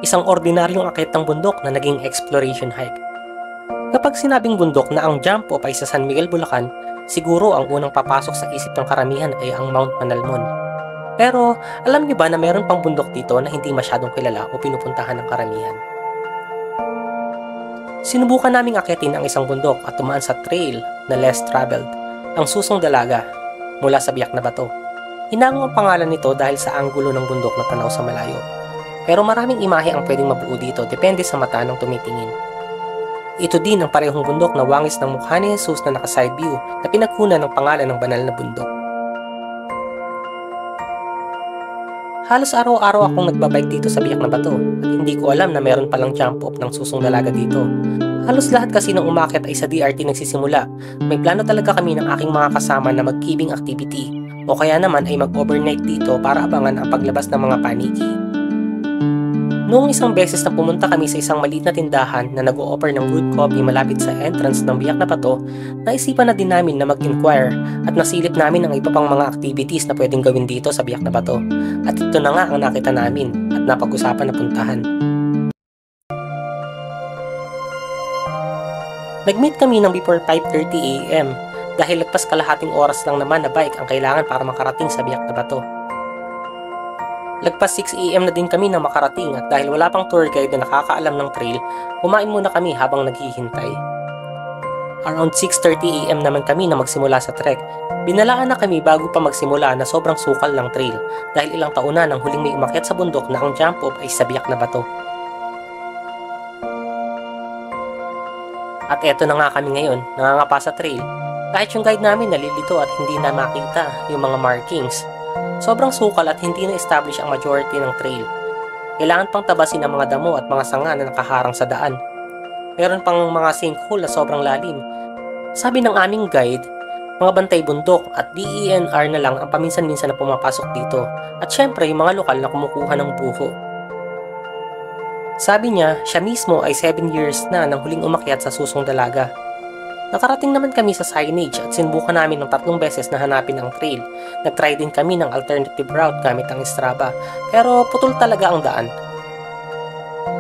Isang ordinaryong akyat ng bundok na naging exploration hike. Kapag sinabing bundok na ang jump off ay sa San Miguel, Bulacan, siguro ang unang papasok sa isip ng karamihan ay ang Mount Manalmon. Pero alam niyo ba na meron pang bundok dito na hindi masyadong kilala o pinupuntahan ng karamihan? Sinubukan naming akyatin ang isang bundok at tumaan sa trail na less traveled, ang Susong Dalaga, mula sa Biak na Bato. Hinango ang pangalan nito dahil sa anggulo ng bundok na tanaw sa malayo. Pero maraming imahe ang pwedeng mabuo dito depende sa mata ng tumitingin. Ito din ang parehong bundok na wangis ng mukha ni Jesus na naka-side view na pinagkunan ng pangalan ng banal na bundok. Halos araw-araw akong nagbabike dito sa Biak na Bato at hindi ko alam na meron palang jump off ng Susong Dalaga dito. Halos lahat kasi ng umakyat ay sa DRT nagsisimula. May plano talaga kami ng aking mga kasama na mag-caving activity o kaya naman ay mag-overnight dito para abangan ang paglabas ng mga paniki. Noong isang beses na pumunta kami sa isang maliit na tindahan na nag-o-offer ng brewed coffee malapit sa entrance ng Biak na Bato, naisipan na din namin na mag-inquire at nasilip namin ang iba pang mga activities na pwedeng gawin dito sa Biak na Bato. At ito na nga ang nakita namin at napag-usapan na puntahan. Nag-meet kami ng before 5:30 AM dahil lagpas kalahating oras lang naman na bike ang kailangan para makarating sa Biak na Bato. Lagpas 6 AM na din kami na makarating at dahil wala pang tour guide na nakakaalam ng trail, kumain muna kami habang naghihintay. Around 6:30 AM naman kami na magsimula sa trek. Binalaan na kami bago pa magsimula na sobrang sukal ng trail dahil ilang taon na nang huling may umakyat sa bundok na ang jump off ay sa Biak na Bato. At eto na nga kami ngayon, nangangapa sa trail. Kahit yung guide namin nalilito at hindi na makita yung mga markings. Sobrang sukal at hindi na-establish ang majority ng trail. Kailangan pang tabasin ang mga damo at mga sanga na nakaharang sa daan. Meron pang mga sinkhole na sobrang lalim. Sabi ng aming guide, mga bantay bundok at DENR na lang ang paminsan-minsan na pumapasok dito. At syempre yung mga lokal na kumukuha ng buho. Sabi niya, siya mismo ay 7 years na nang huling umakyat sa Susong Dalaga. Nakarating naman kami sa signage at sinubukan namin ng 3 beses na hanapin ang trail. Nag-try din kami ng alternative route gamit ang Strava, pero putol talaga ang daan.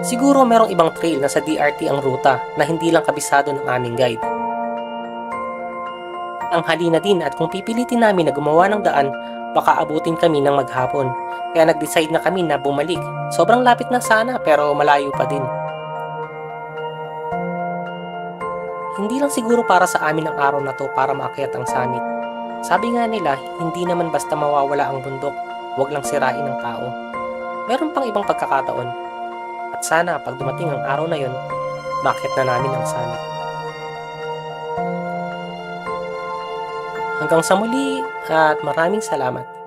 Siguro merong ibang trail na sa DRT ang ruta na hindi lang kabisado ng aming guide. Ang halina din at kung pipilitin namin na gumawa ng daan, baka abutin kami ng maghapon. Kaya nag-decide na kami na bumalik. Sobrang lapit na sana pero malayo pa din. Hindi lang siguro para sa amin ang araw na to para maakyat ang summit. Sabi nga nila, hindi naman basta mawawala ang bundok, huwag lang sirain ng tao. Meron pang ibang pagkakataon. At sana pag dumating ang araw na yon, maakyat na namin ang summit. Hanggang sa muli at maraming salamat.